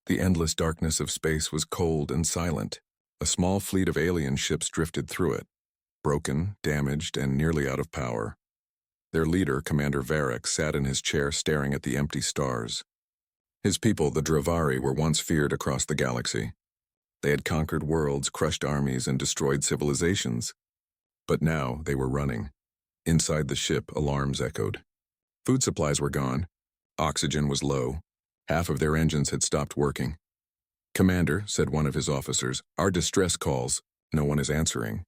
The endless darkness of space was cold and silent. A small fleet of alien ships drifted through it, broken, damaged, and nearly out of power. Their leader, Commander Varric, sat in his chair staring at the empty stars. His people, the Dravari, were once feared across the galaxy. They had conquered worlds, crushed armies, and destroyed civilizations. But now they were running. Inside the ship, alarms echoed. Food supplies were gone. Oxygen was low. Half of their engines had stopped working. "Commander," said one of his officers, "our distress calls. No one is answering."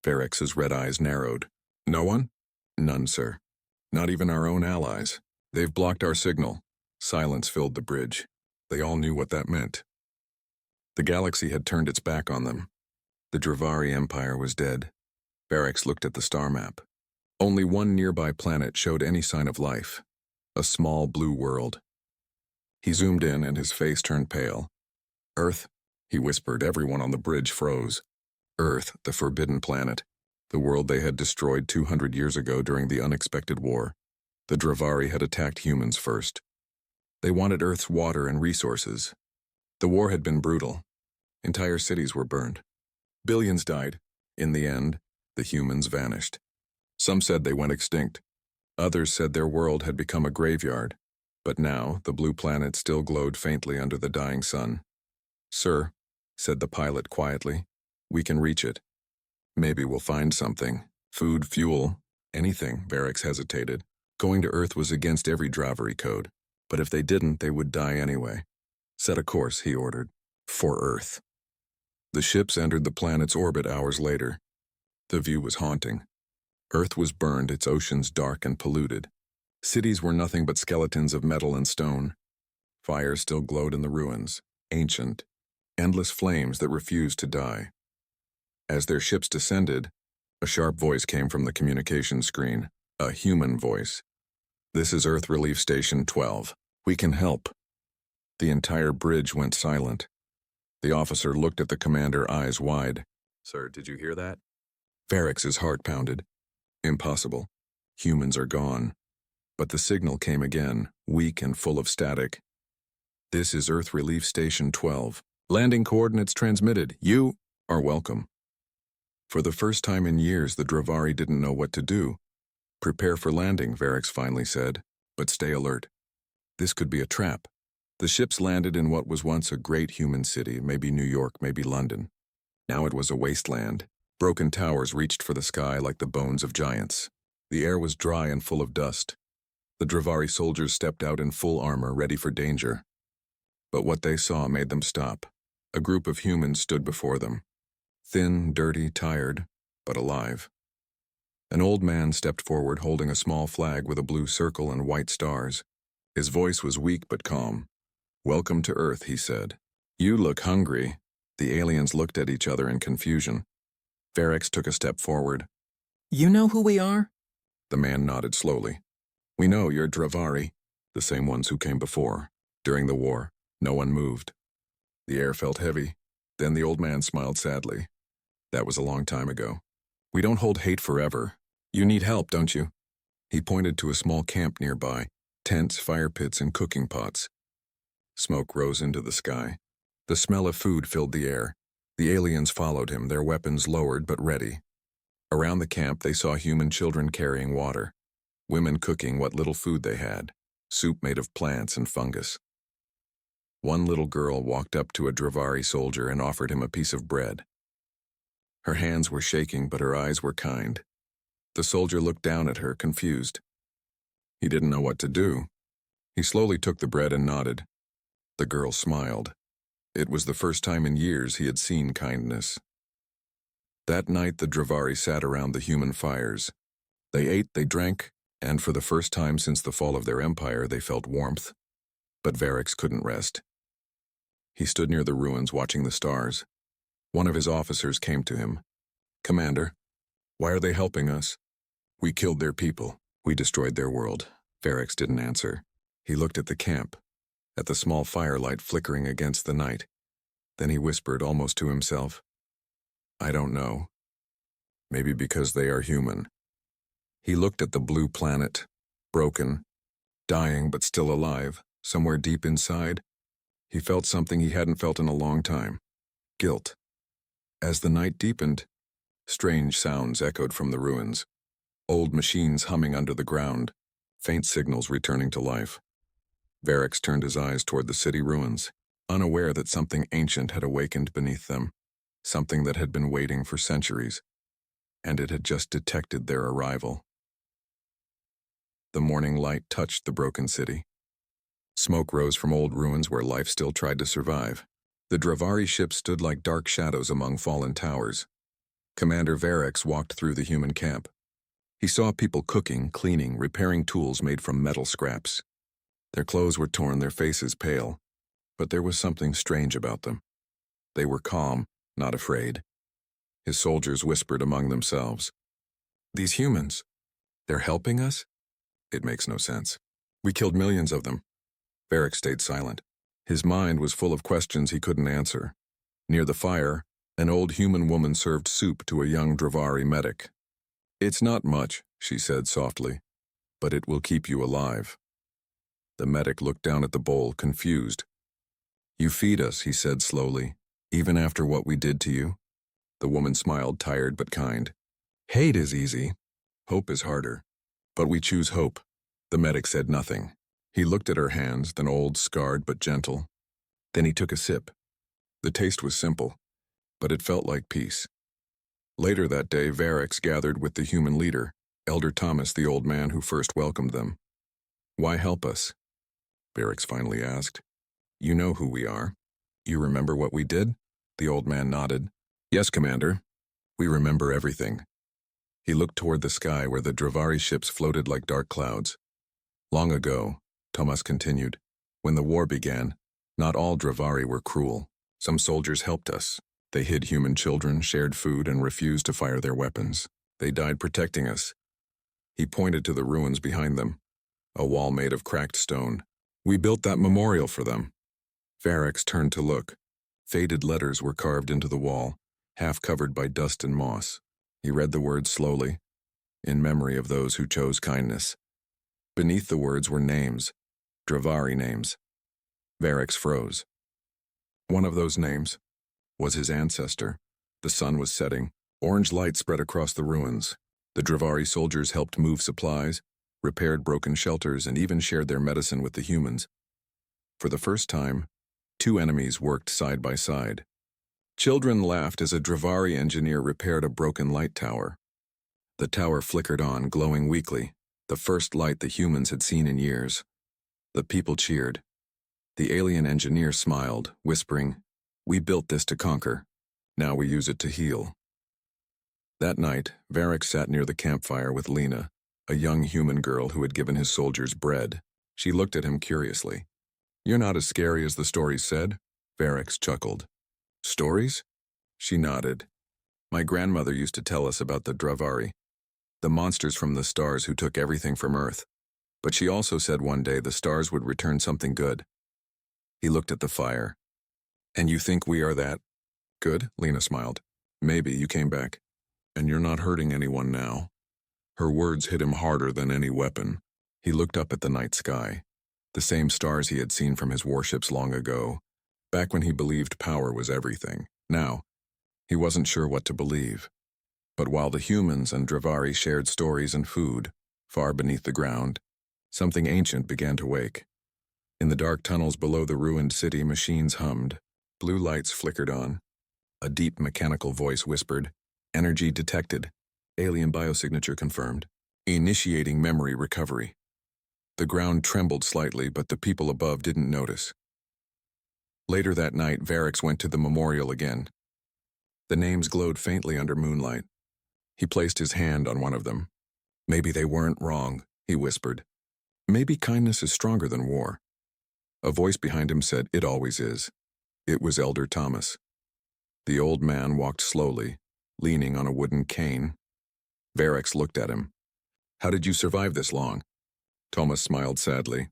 Varric's red eyes narrowed. "No one?" "None, sir. Not even our own allies. They've blocked our signal." Silence filled the bridge. They all knew what that meant. The galaxy had turned its back on them. The Dravari Empire was dead. Varric looked at the star map. Only one nearby planet showed any sign of life. A small blue world. He zoomed in and his face turned pale. "Earth," he whispered. Everyone on the bridge froze. Earth, the forbidden planet. The world they had destroyed 200 years ago during the unexpected war. The Dravari had attacked humans first. They wanted Earth's water and resources. The war had been brutal. Entire cities were burned. Billions died. In the end, the humans vanished. Some said they went extinct. Others said their world had become a graveyard. But now, the blue planet still glowed faintly under the dying sun. "Sir," said the pilot quietly, "we can reach it. Maybe we'll find something. Food, fuel, anything." Varric hesitated. Going to Earth was against every Dravari code. But if they didn't, they would die anyway. "Set a course," he ordered. "For Earth." The ships entered the planet's orbit hours later. The view was haunting. Earth was burned, its oceans dark and polluted. Cities were nothing but skeletons of metal and stone. Fire still glowed in the ruins, ancient, endless flames that refused to die. As their ships descended, a sharp voice came from the communication screen, a human voice. "This is Earth Relief Station 12. We can help." The entire bridge went silent. The officer looked at the commander, eyes wide. "Sir, did you hear that?" Varric's heart pounded. Impossible. Humans are gone. But the signal came again, weak and full of static. "This is Earth Relief Station 12. Landing coordinates transmitted. You are welcome." For the first time in years, the Dravari didn't know what to do. "Prepare for landing," Varric finally said, "but stay alert. This could be a trap." The ships landed in what was once a great human city, maybe New York, maybe London. Now it was a wasteland. Broken towers reached for the sky like the bones of giants. The air was dry and full of dust. The Dravari soldiers stepped out in full armor, ready for danger. But what they saw made them stop. A group of humans stood before them. Thin, dirty, tired, but alive. An old man stepped forward holding a small flag with a blue circle and white stars. His voice was weak but calm. "Welcome to Earth," he said. "You look hungry." The aliens looked at each other in confusion. Varric took a step forward. "You know who we are?" The man nodded slowly. "We know you're Dravari, the same ones who came before. During the war, no one moved." The air felt heavy. Then the old man smiled sadly. "That was a long time ago. We don't hold hate forever. You need help, don't you?" He pointed to a small camp nearby, tents, fire pits, and cooking pots. Smoke rose into the sky. The smell of food filled the air. The aliens followed him, their weapons lowered but ready. Around the camp, they saw human children carrying water, women cooking what little food they had, soup made of plants and fungus. One little girl walked up to a Dravari soldier and offered him a piece of bread. Her hands were shaking, but her eyes were kind. The soldier looked down at her, confused. He didn't know what to do. He slowly took the bread and nodded. The girl smiled. It was the first time in years he had seen kindness. That night, the Dravari sat around the human fires. They ate, they drank, and for the first time since the fall of their empire, they felt warmth. But Varric couldn't rest. He stood near the ruins watching the stars. One of his officers came to him. "Commander, why are they helping us?" "We killed their people. We destroyed their world." Varric didn't answer. He looked at the camp, at the small firelight flickering against the night. Then he whispered almost to himself, "I don't know. Maybe because they are human." He looked at the blue planet, broken, dying but still alive, somewhere deep inside. He felt something he hadn't felt in a long time. Guilt. As the night deepened, strange sounds echoed from the ruins. Old machines humming under the ground, faint signals returning to life. Varix turned his eyes toward the city ruins, unaware that something ancient had awakened beneath them, something that had been waiting for centuries, and it had just detected their arrival. The morning light touched the broken city. Smoke rose from old ruins where life still tried to survive. The Dravari ships stood like dark shadows among fallen towers. Commander Varix walked through the human camp. He saw people cooking, cleaning, repairing tools made from metal scraps. Their clothes were torn, their faces pale, but there was something strange about them. They were calm, not afraid. His soldiers whispered among themselves, "These humans, they're helping us? It makes no sense. We killed millions of them." Varix stayed silent. His mind was full of questions he couldn't answer. Near the fire, an old human woman served soup to a young Dravari medic. "It's not much," she said softly, "but it will keep you alive." The medic looked down at the bowl, confused. "You feed us," he said slowly, "even after what we did to you?" The woman smiled, tired but kind. "Hate is easy. Hope is harder. But we choose hope." The medic said nothing. He looked at her hands, then old, scarred but gentle. Then he took a sip. The taste was simple, but it felt like peace. Later that day, Varix gathered with the human leader, Elder Thomas, the old man who first welcomed them. "Why help us?" Varix finally asked. "You know who we are. You remember what we did?" The old man nodded. "Yes, Commander. We remember everything." He looked toward the sky where the Dravari ships floated like dark clouds. "Long ago," Thomas continued, "when the war began, not all Dravari were cruel. Some soldiers helped us. They hid human children, shared food, and refused to fire their weapons. They died protecting us." He pointed to the ruins behind them, a wall made of cracked stone. "We built that memorial for them." Varix turned to look. Faded letters were carved into the wall, half covered by dust and moss. He read the words slowly, "In memory of those who chose kindness." Beneath the words were names, Dravari names. Varix froze. One of those names was his ancestor. The sun was setting. Orange light spread across the ruins. The Dravari soldiers helped move supplies, repaired broken shelters, and even shared their medicine with the humans. For the first time, two enemies worked side by side. Children laughed as a Dravari engineer repaired a broken light tower. The tower flickered on, glowing weakly, the first light the humans had seen in years. The people cheered. The alien engineer smiled, whispering, "We built this to conquer. Now we use it to heal." That night, Varix sat near the campfire with Lena, a young human girl who had given his soldiers bread. She looked at him curiously. "You're not as scary as the stories said," Varix chuckled. "Stories?" She nodded. "My grandmother used to tell us about the Dravari, the monsters from the stars who took everything from Earth. But she also said one day the stars would return something good." He looked at the fire. "And you think we are that good?" Lena smiled. "Maybe you came back. And you're not hurting anyone now." Her words hit him harder than any weapon. He looked up at the night sky, the same stars he had seen from his warships long ago, back when he believed power was everything. Now, he wasn't sure what to believe. But while the humans and Dravari shared stories and food, far beneath the ground, something ancient began to wake. In the dark tunnels below the ruined city, machines hummed. Blue lights flickered on. A deep mechanical voice whispered, "Energy detected. Alien biosignature confirmed. Initiating memory recovery." The ground trembled slightly, but the people above didn't notice. Later that night, Varix went to the memorial again. The names glowed faintly under moonlight. He placed his hand on one of them. "Maybe they weren't wrong," he whispered. "Maybe kindness is stronger than war." A voice behind him said, "It always is." It was Elder Thomas. The old man walked slowly, leaning on a wooden cane. Varix looked at him. "How did you survive this long?" Thomas smiled sadly.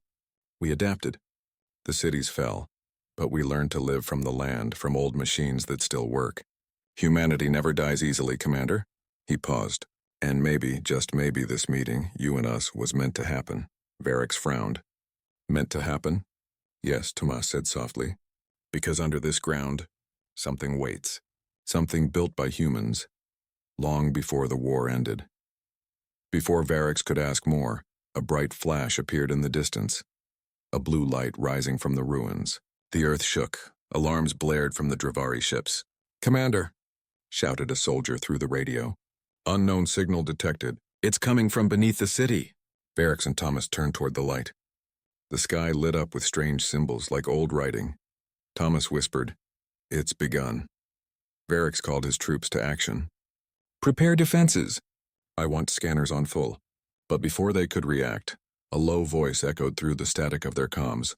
"We adapted. The cities fell, but we learned to live from the land, from old machines that still work. Humanity never dies easily, Commander." He paused. "And maybe, just maybe, this meeting, you and us, was meant to happen." Varix frowned. "Meant to happen?" "Yes," Thomas said softly. Because under this ground, something waits. Something built by humans, long before the war ended. Before Varix could ask more, a bright flash appeared in the distance. A blue light rising from the ruins. The earth shook. Alarms blared from the Dravari ships. "Commander!" shouted a soldier through the radio. "Unknown signal detected. It's coming from beneath the city." Varix and Thomas turned toward the light. The sky lit up with strange symbols like old writing. Thomas whispered, "It's begun." Varix called his troops to action. "Prepare defenses. I want scanners on full." But before they could react, a low voice echoed through the static of their comms.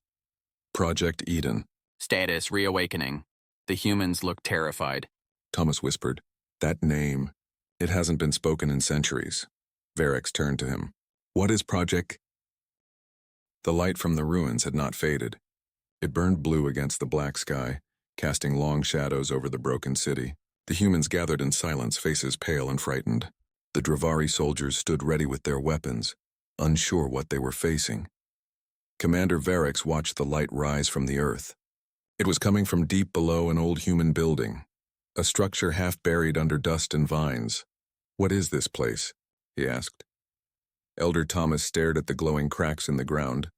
"Project Eden." Status reawakening. The humans looked terrified. Thomas whispered, "That name. It hasn't been spoken in centuries." Varix turned to him. "What is Project?" The light from the ruins had not faded. It burned blue against the black sky, casting long shadows over the broken city. The humans gathered in silence, faces pale and frightened. The Dravari soldiers stood ready with their weapons, unsure what they were facing. Commander Varix watched the light rise from the earth. It was coming from deep below an old human building, a structure half buried under dust and vines. "What is this place?" he asked. Elder Thomas stared at the glowing cracks in the ground.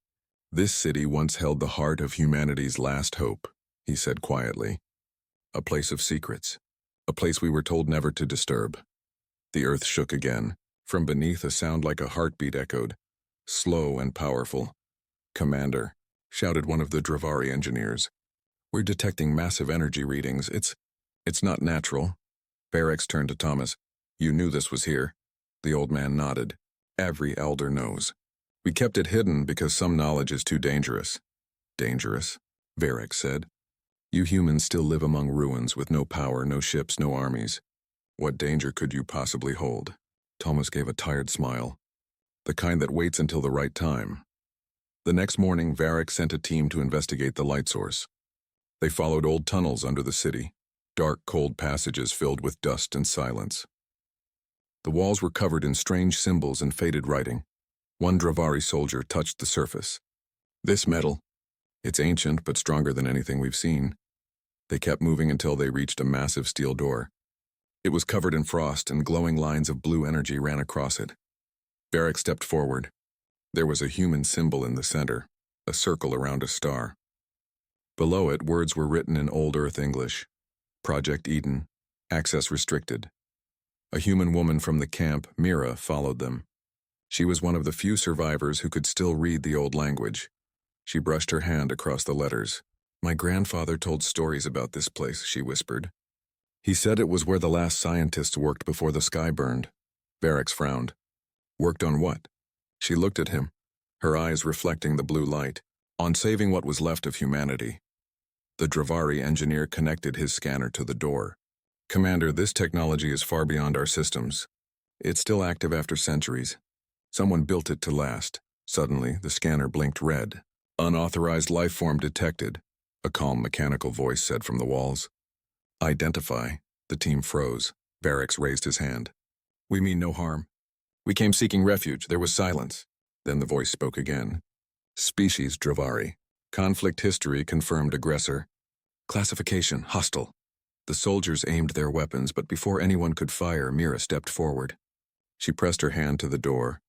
"This city once held the heart of humanity's last hope," he said quietly. "A place of secrets, a place we were told never to disturb." The earth shook again. From beneath, a sound like a heartbeat echoed, slow and powerful. "Commander," shouted one of the Dravari engineers, "we're detecting massive energy readings. It's not natural." Varix turned to Thomas. "You knew this was here?" The old man nodded. "Every elder knows. We kept it hidden because some knowledge is too dangerous." "Dangerous?" Varix said. "You humans still live among ruins with no power, no ships, no armies. What danger could you possibly hold?" Thomas gave a tired smile. "The kind that waits until the right time." The next morning, Varix sent a team to investigate the light source. They followed old tunnels under the city, dark, cold passages filled with dust and silence. The walls were covered in strange symbols and faded writing. One Dravari soldier touched the surface. "This metal. It's ancient but stronger than anything we've seen." They kept moving until they reached a massive steel door. It was covered in frost and glowing lines of blue energy ran across it. Varix stepped forward. There was a human symbol in the center, a circle around a star. Below it, words were written in Old Earth English. "Project Eden. Access restricted." A human woman from the camp, Mira, followed them. She was one of the few survivors who could still read the old language. She brushed her hand across the letters. "My grandfather told stories about this place," she whispered. "He said it was where the last scientists worked before the sky burned." Varix frowned. "Worked on what?" She looked at him, her eyes reflecting the blue light. "On saving what was left of humanity." The Dravari engineer connected his scanner to the door. "Commander, this technology is far beyond our systems. It's still active after centuries. Someone built it to last." Suddenly, the scanner blinked red. "Unauthorized life form detected," a calm mechanical voice said from the walls. "Identify." The team froze. Varix raised his hand. "We mean no harm. We came seeking refuge. There was silence." Then the voice spoke again. "Species Dravari. Conflict history confirmed aggressor. Classification hostile." The soldiers aimed their weapons, but before anyone could fire, Mira stepped forward. She pressed her hand to the door.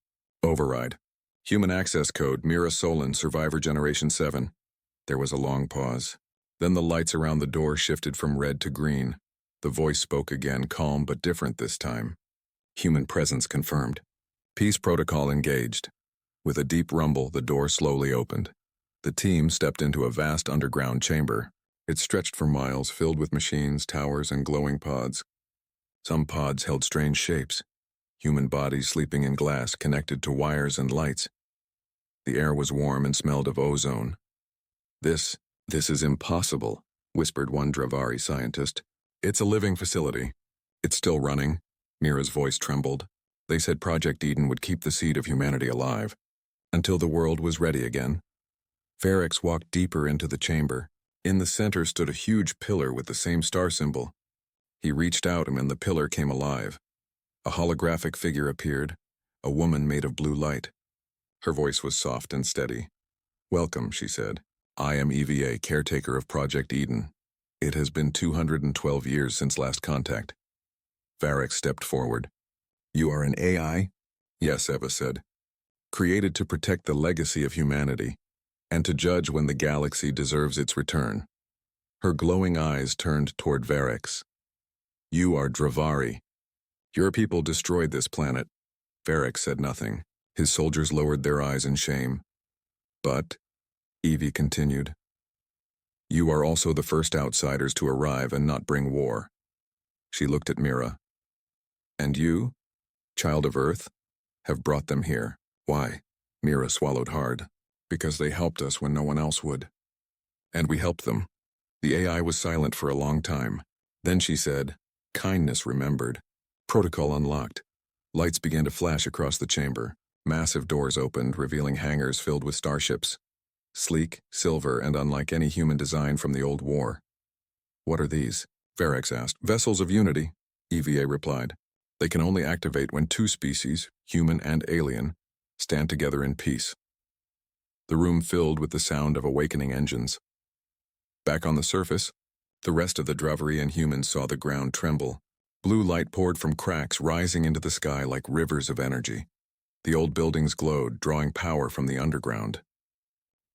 "Override. Human access code, Mira Solon, Survivor Generation 7. There was a long pause. Then the lights around the door shifted from red to green. The voice spoke again, calm but different this time. "Human presence confirmed. Peace protocol engaged." With a deep rumble, the door slowly opened. The team stepped into a vast underground chamber. It stretched for miles, filled with machines, towers, and glowing pods. Some pods held strange shapes, human bodies sleeping in glass connected to wires and lights. The air was warm and smelled of ozone. This is impossible," whispered one Dravari scientist. "It's a living facility. It's still running." Mira's voice trembled. "They said Project Eden would keep the seed of humanity alive, until the world was ready again." Varix walked deeper into the chamber. In the center stood a huge pillar with the same star symbol. He reached out and the pillar came alive. A holographic figure appeared, a woman made of blue light. Her voice was soft and steady. "Welcome," she said. I am EVA, caretaker of Project Eden. It has been 212 years since last contact. Varric stepped forward. You are an AI? Yes, Eva said. Created to protect the legacy of humanity, and to judge when the galaxy deserves its return. Her glowing eyes turned toward Varric's. You are Dravari. Your people destroyed this planet. Varric said nothing. His soldiers lowered their eyes in shame. But, Evie continued, you are also the first outsiders to arrive and not bring war. She looked at Mira. And you, child of Earth, have brought them here. Why? Mira swallowed hard. Because they helped us when no one else would. And we helped them. The AI was silent for a long time. Then she said, kindness remembered. Protocol unlocked. Lights began to flash across the chamber. Massive doors opened, revealing hangars filled with starships. Sleek, silver, and unlike any human design from the old war. What are these? Varric asked. Vessels of Unity, EVA replied. They can only activate when two species, human and alien, stand together in peace. The room filled with the sound of awakening engines. Back on the surface, the rest of the Draverian humans saw the ground tremble. Blue light poured from cracks rising into the sky like rivers of energy. The old buildings glowed, drawing power from the underground.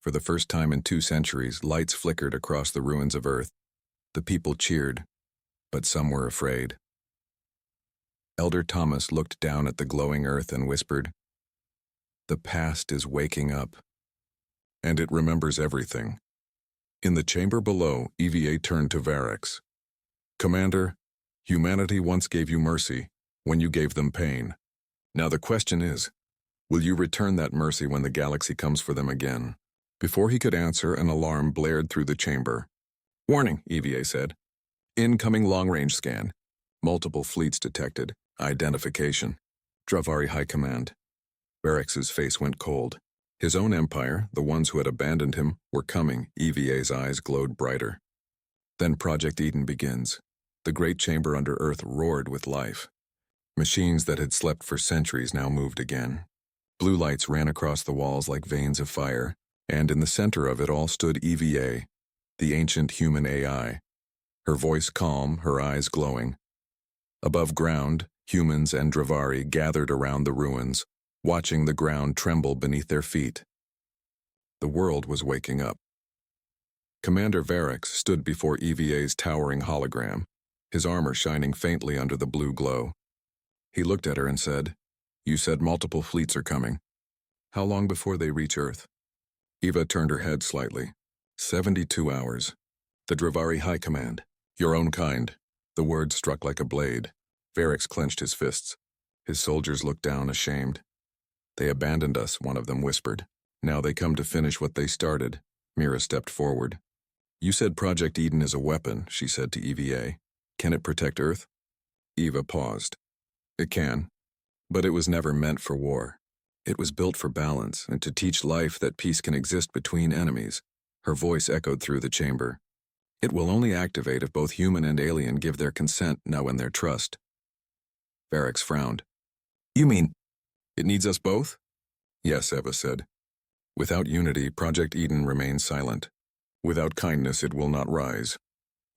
For the first time in 2 centuries, lights flickered across the ruins of Earth. The people cheered, but some were afraid. Elder Thomas looked down at the glowing Earth and whispered, the past is waking up. And it remembers everything. In the chamber below, EVA turned to Varric. Commander, humanity once gave you mercy when you gave them pain. Now the question is, will you return that mercy when the galaxy comes for them again? Before he could answer, an alarm blared through the chamber. Warning, EVA said. Incoming long-range scan. Multiple fleets detected. Identification. Dravari High Command. Varric's face went cold. His own empire, the ones who had abandoned him, were coming. EVA's eyes glowed brighter. Then Project Eden begins. The great chamber under Earth roared with life. Machines that had slept for centuries now moved again. Blue lights ran across the walls like veins of fire, and in the center of it all stood EVA, the ancient human AI. Her voice calm, her eyes glowing. Above ground, humans and Dravari gathered around the ruins, watching the ground tremble beneath their feet. The world was waking up. Commander Varric stood before EVA's towering hologram, his armor shining faintly under the blue glow. He looked at her and said, you said multiple fleets are coming. How long before they reach Earth? Eva turned her head slightly. 72 hours. The Dravari High Command. Your own kind. The word struck like a blade. Varric clenched his fists. His soldiers looked down, ashamed. They abandoned us, one of them whispered. Now they come to finish what they started. Mira stepped forward. You said Project Eden is a weapon, she said to EVA. Can it protect Earth? Eva paused. It can. But it was never meant for war. It was built for balance and to teach life that peace can exist between enemies. Her voice echoed through the chamber. It will only activate if both human and alien give their consent now and their trust. Varric frowned. You mean, it needs us both? Yes, Eva said. Without unity, Project Eden remains silent. Without kindness, it will not rise.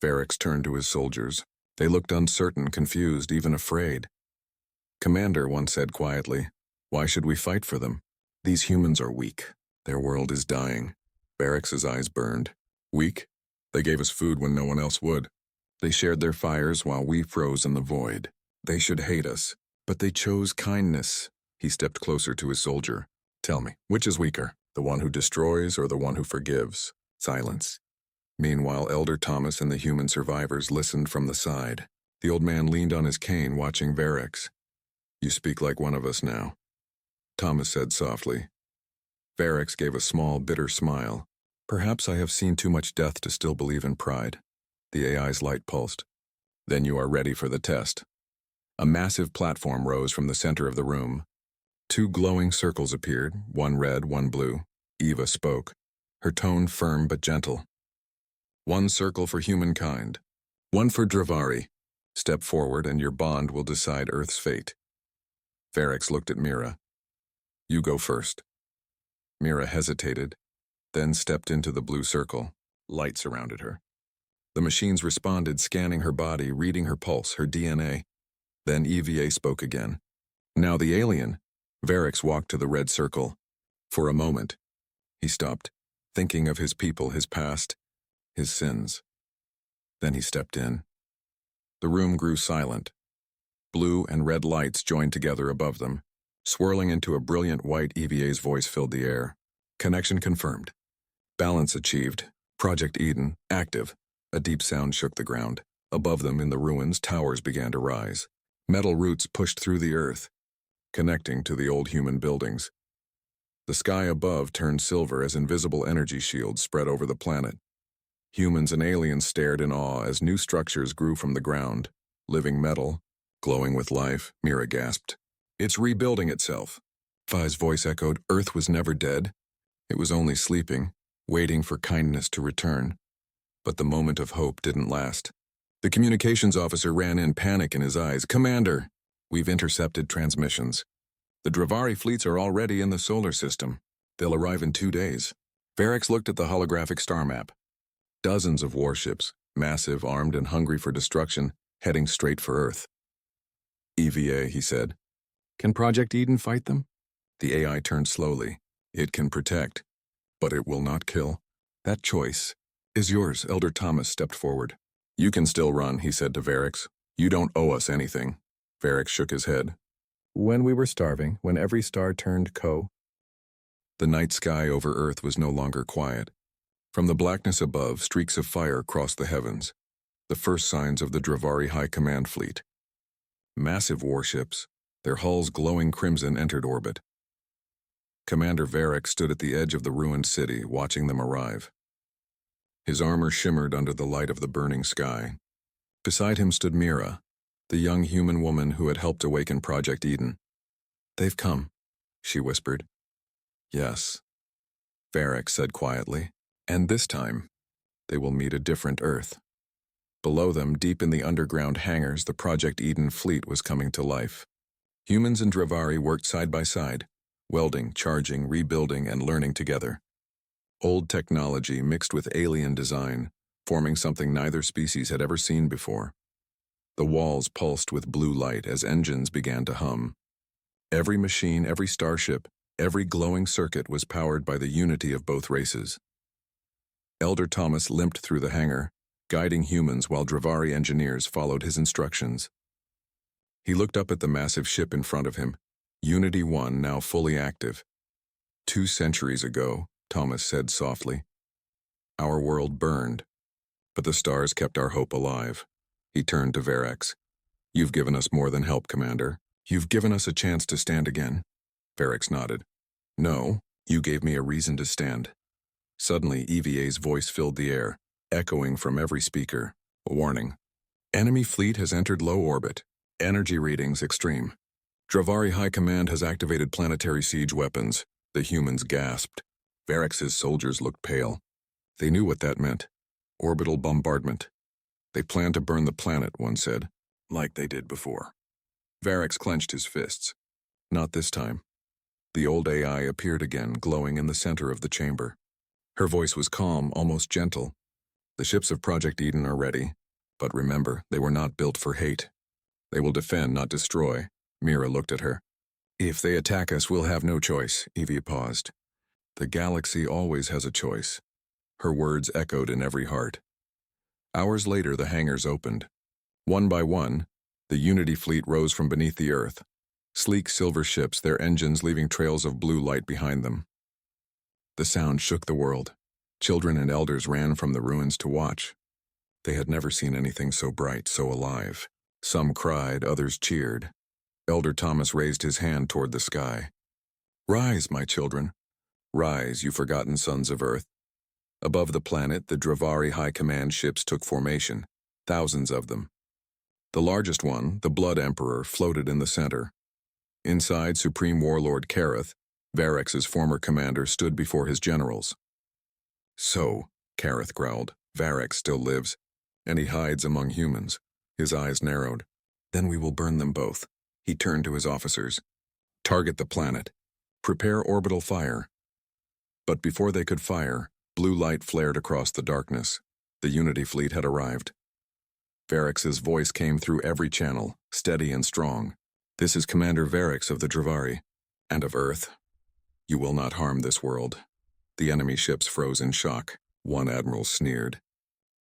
Varric turned to his soldiers. They looked uncertain, confused, even afraid. Commander, one said quietly, why should we fight for them? These humans are weak. Their world is dying. Varric's eyes burned. Weak? They gave us food when no one else would. They shared their fires while we froze in the void. They should hate us. But they chose kindness. He stepped closer to his soldier. Tell me, which is weaker? The one who destroys or the one who forgives? Silence. Meanwhile, Elder Thomas and the human survivors listened from the side. The old man leaned on his cane, watching Varric. You speak like one of us now. Thomas said softly. Varric gave a small, bitter smile. Perhaps I have seen too much death to still believe in pride. The AI's light pulsed. Then you are ready for the test. A massive platform rose from the center of the room. 2 glowing circles appeared, one red, one blue. Eva spoke, her tone firm but gentle. 1 circle for humankind, 1 for Dravari. Step forward and your bond will decide Earth's fate. Varric looked at Mira. You go first. Mira hesitated. then stepped into the blue circle. Light surrounded her. The machines responded, scanning her body, reading her pulse, her DNA. Then EVA spoke again. Now the alien. Varix walked to the red circle. For a moment, he stopped, thinking of his people, his past, his sins. Then he stepped in. The room grew silent. Blue and red lights joined together above them. Swirling into a brilliant white, EVA's voice filled the air. Connection confirmed. Balance achieved. Project Eden, active. A deep sound shook the ground. Above them, in the ruins, towers began to rise. Metal roots pushed through the earth, connecting to the old human buildings. The sky above turned silver as invisible energy shields spread over the planet. Humans and aliens stared in awe as new structures grew from the ground. Living metal, glowing with life, Mira gasped. It's rebuilding itself. Fi's voice echoed. Earth was never dead. It was only sleeping, waiting for kindness to return. But the moment of hope didn't last. The communications officer ran in, panic in his eyes. Commander, we've intercepted transmissions. The Dravari fleets are already in the solar system. They'll arrive in 2 days. Varix looked at the holographic star map. Dozens of warships, massive, armed, and hungry for destruction, heading straight for Earth. EVA, he said. Can Project Eden fight them? The AI turned slowly. It can protect, but it will not kill. That choice is yours. Elder Thomas stepped forward. You can still run, he said to Varix. You don't owe us anything. Varix shook his head. When we were starving, when every star turned co. The night sky over Earth was no longer quiet. From the blackness above, streaks of fire crossed the heavens. The first signs of the Dravari High Command Fleet. Massive warships, their hulls glowing crimson, entered orbit. Commander Varix stood at the edge of the ruined city, watching them arrive. His armor shimmered under the light of the burning sky. Beside him stood Mira, the young human woman who had helped awaken Project Eden. They've come, she whispered. Yes, Varix said quietly, and this time, they will meet a different Earth. Below them, deep in the underground hangars, the Project Eden fleet was coming to life. Humans and Dravari worked side by side, welding, charging, rebuilding, and learning together. Old technology mixed with alien design, forming something neither species had ever seen before. The walls pulsed with blue light as engines began to hum. Every machine, every starship, every glowing circuit was powered by the unity of both races. Elder Thomas limped through the hangar, guiding humans while Dravari engineers followed his instructions. He looked up at the massive ship in front of him, Unity 1 now fully active. 2 centuries ago, Thomas said softly, our world burned, but the stars kept our hope alive. He turned to Varix. You've given us more than help, Commander. You've given us a chance to stand again. Varix nodded. No, you gave me a reason to stand. Suddenly, EVA's voice filled the air, echoing from every speaker. A warning. Enemy fleet has entered low orbit. Energy readings extreme. Dravari High Command has activated planetary siege weapons. The humans gasped. Varix's soldiers looked pale. They knew what that meant. Orbital bombardment. They planned to burn the planet, one said, like they did before. Varix clenched his fists. Not this time. The old AI appeared again, glowing in the center of the chamber. Her voice was calm, almost gentle. The ships of Project Eden are ready, but remember, they were not built for hate. They will defend, not destroy. Mira looked at her. If they attack us, we'll have no choice. Evie paused. The galaxy always has a choice. Her words echoed in every heart. Hours later, the hangars opened. One by one, the Unity fleet rose from beneath the earth. Sleek silver ships, their engines leaving trails of blue light behind them. The sound shook the world. Children and elders ran from the ruins to watch. They had never seen anything so bright, so alive. Some cried, others cheered. Elder Thomas raised his hand toward the sky. Rise, my children. Rise, you forgotten sons of Earth. Above the planet, the Dravari High Command ships took formation, thousands of them. The largest one, the Blood Emperor, floated in the center. Inside, Supreme Warlord Kareth, Varix's former commander, stood before his generals. So, Kareth growled, Varix still lives, and he hides among humans. His eyes narrowed. Then we will burn them both. He turned to his officers. Target the planet. Prepare orbital fire. But before they could fire, blue light flared across the darkness. The Unity fleet had arrived. Varex's voice came through every channel, steady and strong. "This is Commander Varex of the Dravari, and of Earth. You will not harm this world." The enemy ships froze in shock. One admiral sneered.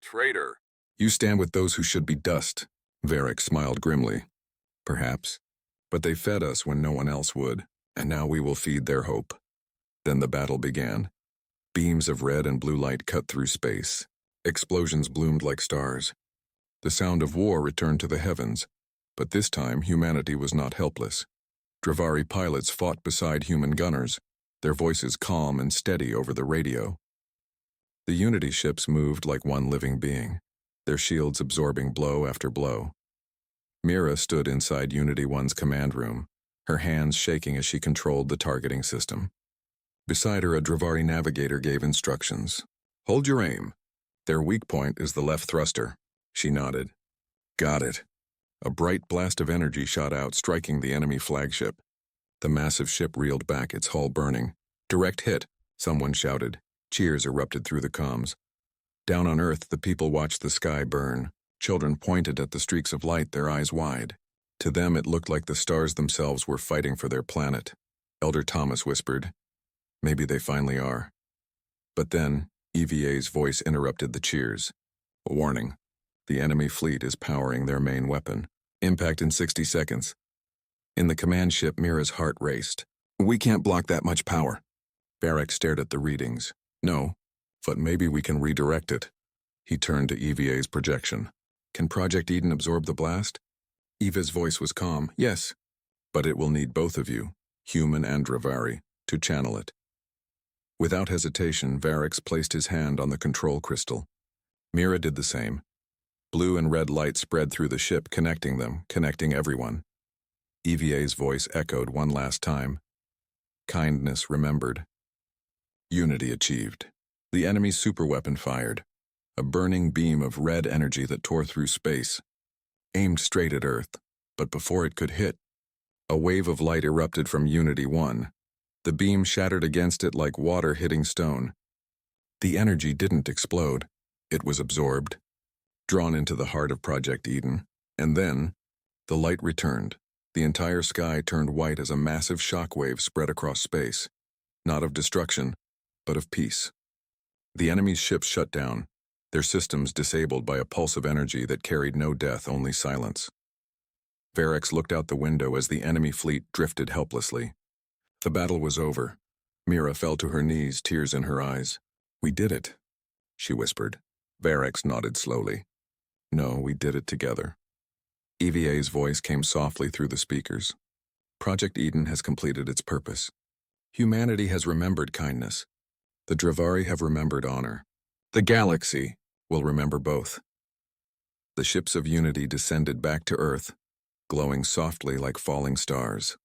"Traitor! You stand with those who should be dust." Varex smiled grimly. "Perhaps. But they fed us when no one else would, and now we will feed their hope." Then the battle began. Beams of red and blue light cut through space. Explosions bloomed like stars. The sound of war returned to the heavens, but this time humanity was not helpless. Dravari pilots fought beside human gunners, their voices calm and steady over the radio. The Unity ships moved like one living being, their shields absorbing blow after blow. Mira stood inside Unity 1's command room, her hands shaking as she controlled the targeting system. Beside her, a Dravari navigator gave instructions. "Hold your aim. Their weak point is the left thruster." She nodded. "Got it." A bright blast of energy shot out, striking the enemy flagship. The massive ship reeled back, its hull burning. "Direct hit," someone shouted. Cheers erupted through the comms. Down on Earth, the people watched the sky burn. Children pointed at the streaks of light, their eyes wide. To them, it looked like the stars themselves were fighting for their planet. Elder Thomas whispered, "Maybe they finally are." But then, EVA's voice interrupted the cheers. "A warning. The enemy fleet is powering their main weapon. Impact in 60 seconds. In the command ship, Mira's heart raced. "We can't block that much power." Varex stared at the readings. "No, but maybe we can redirect it." He turned to EVA's projection. "Can Project Eden absorb the blast?" Eva's voice was calm. "Yes, but it will need both of you, human and Dravari, to channel it." Without hesitation, Varex placed his hand on the control crystal. Mira did the same. Blue and red light spread through the ship, connecting them, connecting everyone. EVA's voice echoed one last time. Kindness remembered. Unity achieved. The enemy's superweapon fired, a burning beam of red energy that tore through space, aimed straight at Earth. But before it could hit, a wave of light erupted from Unity 1. The beam shattered against it like water hitting stone. The energy didn't explode. It was absorbed, drawn into the heart of Project Eden. And then, the light returned. The entire sky turned white as a massive shockwave spread across space. Not of destruction, but of peace. The enemy's ships shut down, their systems disabled by a pulse of energy that carried no death, only silence. Varex looked out the window as the enemy fleet drifted helplessly. The battle was over. Mira fell to her knees, tears in her eyes. "We did it," she whispered. Varex nodded slowly. "No, we did it together." EVA's voice came softly through the speakers. "Project Eden has completed its purpose. Humanity has remembered kindness. The Dravari have remembered honor. The galaxy will remember both." The ships of Unity descended back to Earth, glowing softly like falling stars.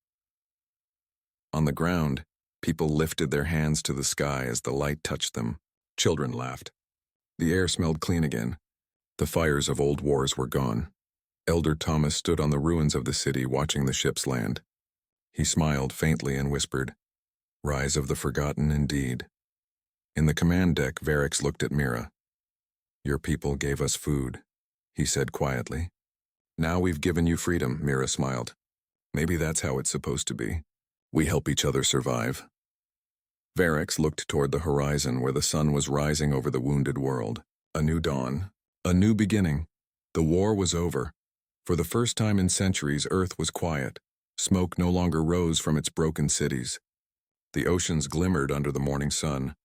On the ground, people lifted their hands to the sky as the light touched them. Children laughed. The air smelled clean again. The fires of old wars were gone. Elder Thomas stood on the ruins of the city watching the ships land. He smiled faintly and whispered, "Rise of the forgotten indeed." In the command deck, Varex looked at Mira. "Your people gave us food," he said quietly. "Now we've given you freedom," Mira smiled. "Maybe that's how it's supposed to be. We help each other survive." Varex looked toward the horizon where the sun was rising over the wounded world. A new dawn. A new beginning. The war was over. For the first time in centuries, Earth was quiet. Smoke no longer rose from its broken cities. The oceans glimmered under the morning sun,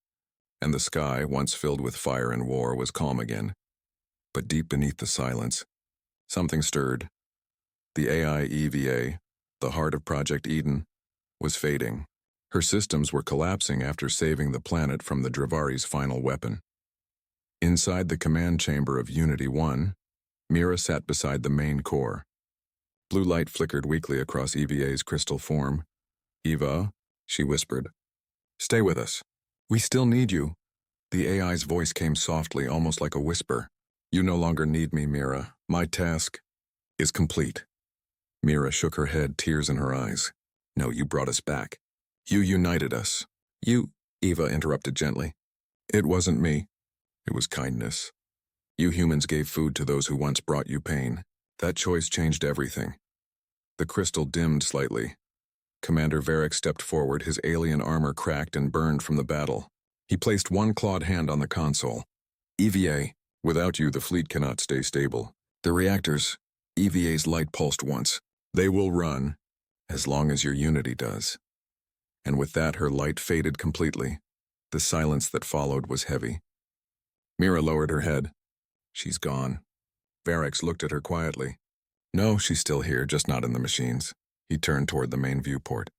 and the sky, once filled with fire and war, was calm again. But deep beneath the silence, something stirred. The AI EVA, the heart of Project Eden, was fading. Her systems were collapsing after saving the planet from the Dravari's final weapon. Inside the command chamber of Unity 1, Mira sat beside the main core. Blue light flickered weakly across EVA's crystal form. "Eva," she whispered, "stay with us. We still need you." The AI's voice came softly, almost like a whisper. "You no longer need me, Mira. My task is complete." Mira shook her head, tears in her eyes. "No, you brought us back. You united us. You..." Eva interrupted gently. It wasn't me. It was kindness. You humans gave food to those who once brought you pain. That choice changed everything. The crystal dimmed slightly. Commander Varric stepped forward, his alien armor cracked and burned from the battle. He placed one clawed hand on the console. EVA, without you the fleet cannot stay stable. The reactors, EVA's light pulsed once. They will run, as long as your unity does. And with that her light faded completely. The silence that followed was heavy. Mira lowered her head. She's gone. Varric looked at her quietly. No, she's still here, just not in the machines. He turned toward the main viewport.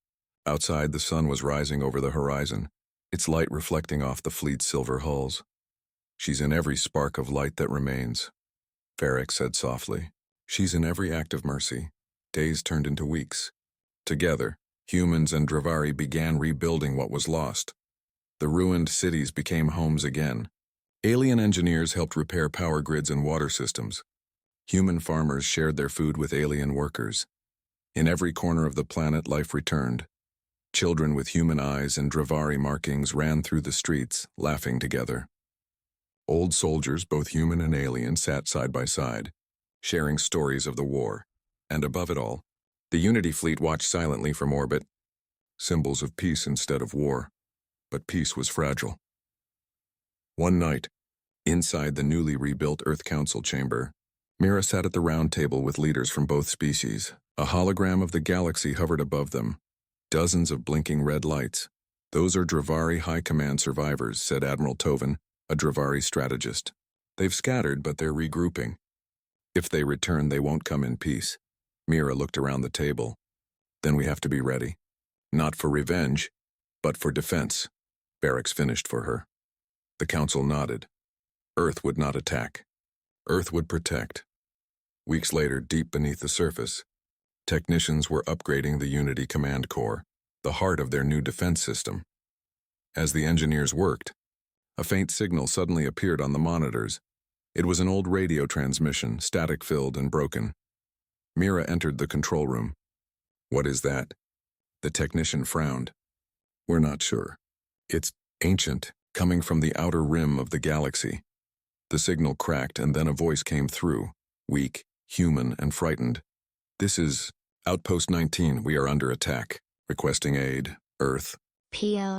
Outside, the sun was rising over the horizon, its light reflecting off the fleet's silver hulls. She's in every spark of light that remains, Varric said softly. She's in every act of mercy. Days turned into weeks. Together, humans and Dravari began rebuilding what was lost. The ruined cities became homes again. Alien engineers helped repair power grids and water systems. Human farmers shared their food with alien workers. In every corner of the planet, life returned. Children with human eyes and Dravari markings ran through the streets, laughing together. Old soldiers, both human and alien, sat side by side, sharing stories of the war. And above it all, the Unity fleet watched silently from orbit, symbols of peace instead of war. But peace was fragile. One night, inside the newly rebuilt Earth Council chamber, Mira sat at the round table with leaders from both species. A hologram of the galaxy hovered above them. Dozens of blinking red lights. Those are Dravari High Command survivors, said Admiral Toven, a Dravari strategist. They've scattered, but they're regrouping. If they return, they won't come in peace. Mira looked around the table. Then we have to be ready. Not for revenge, but for defense. Barracks finished for her. The Council nodded. Earth would not attack. Earth would protect. Weeks later, deep beneath the surface, technicians were upgrading the Unity Command Core, the heart of their new defense system. As the engineers worked, a faint signal suddenly appeared on the monitors. It was an old radio transmission, static-filled and broken. Mira entered the control room. What is that? The technician frowned. We're not sure. It's ancient, coming from the outer rim of the galaxy. The signal cracked, and then a voice came through, weak, human, and frightened. This is Outpost 19. We are under attack. Requesting aid. Earth. PL.